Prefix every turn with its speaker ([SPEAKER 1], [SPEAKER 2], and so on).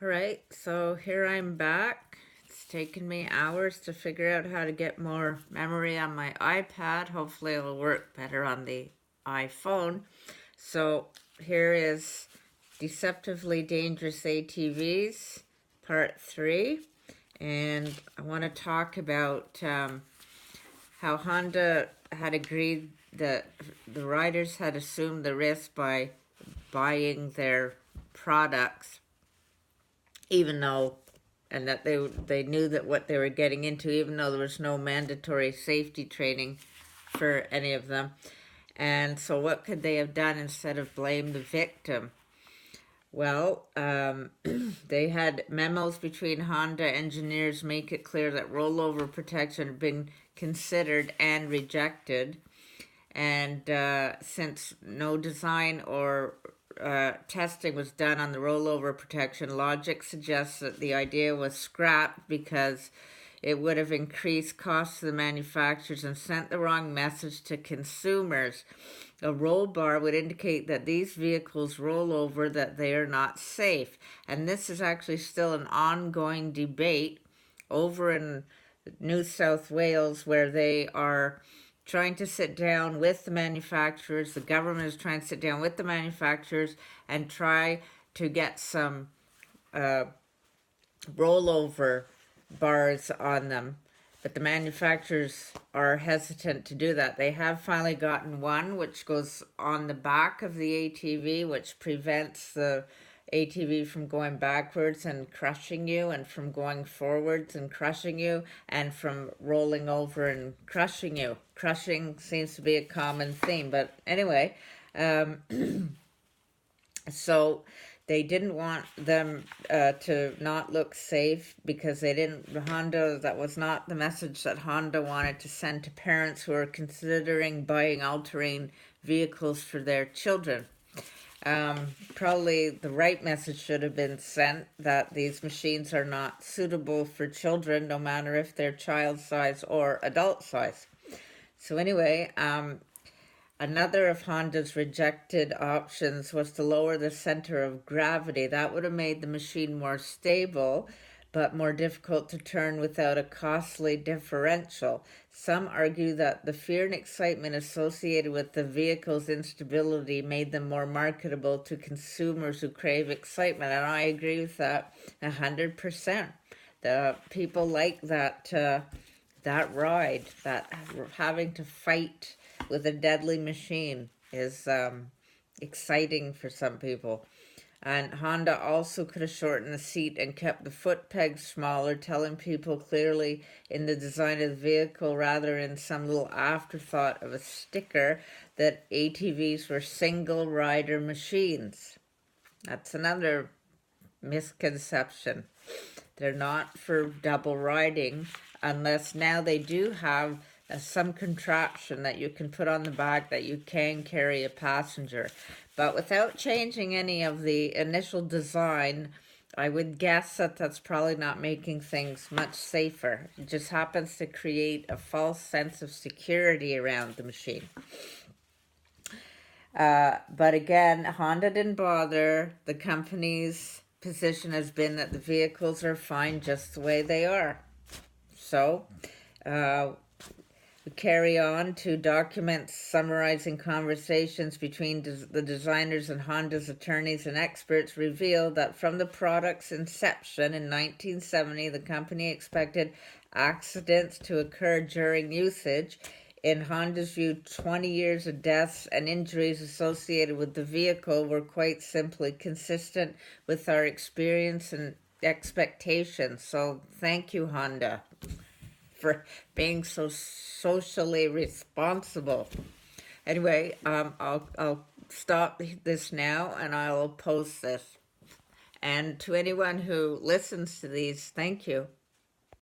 [SPEAKER 1] All right, so here I'm back. It's taken me hours to figure out how to get more memory on my iPad. Hopefully, it'll work better on the iPhone. So, here is Deceptively Dangerous ATVs, Part 3. And I want to talk about how Honda had agreed that the riders had assumed the risk by buying their products even though, and that they knew that what they were getting into, even though there was no mandatory safety training for any of them. And so what could they have done instead of blame the victim? Well, they had memos between Honda engineers make it clear that rollover protection had been considered and rejected. And since no design or testing was done on the rollover protection, logic suggests that the idea was scrapped because it would have increased costs to the manufacturers and sent the wrong message to consumers. A roll bar would indicate that these vehicles roll over, that they are not safe. And this is actually still an ongoing debate over in New South Wales, where they are trying to sit down with the manufacturers. The government is trying to sit down with the manufacturers and try to get some rollover bars on them. But the manufacturers are hesitant to do that. They have finally gotten one which goes on the back of the ATV, which prevents the ATV from going backwards and crushing you, and from going forwards and crushing you, and from rolling over and crushing you. Crushing seems to be a common theme, but anyway, so they didn't want them to not look safe, because they didn't, Honda, that was not the message that Honda wanted to send to parents who are considering buying all-terrain vehicles for their children. Probably the right message should have been sent, that these machines are not suitable for children, no matter if they're child size or adult size. So anyway, another of Honda's rejected options was to lower the center of gravity. That would have made the machine more stable, but more difficult to turn without a costly differential. Some argue that the fear and excitement associated with the vehicle's instability made them more marketable to consumers who crave excitement, and I agree with that 100%. The people like that ride, that having to fight with a deadly machine is exciting for some people. And Honda also could have shortened the seat and kept the foot pegs smaller, telling people clearly in the design of the vehicle, rather in some little afterthought of a sticker, that ATVs were single rider machines. That's another misconception. They're not for double riding, unless now they do have some contraption that you can put on the back that you can carry a passenger. But without changing any of the initial design, I would guess that that's probably not making things much safer. It just happens to create a false sense of security around the machine. But again, Honda didn't bother. The company's position has been that the vehicles are fine just the way they are. So, we carry on to documents summarizing conversations between the designers and Honda's attorneys and experts reveal that from the product's inception in 1970, the company expected accidents to occur during usage. In Honda's view, 20 years of deaths and injuries associated with the vehicle were quite simply consistent with our experience and expectations. So thank you, Honda, for being so socially responsible. Anyway, I'll stop this now and I'll post this. And to anyone who listens to these, thank you.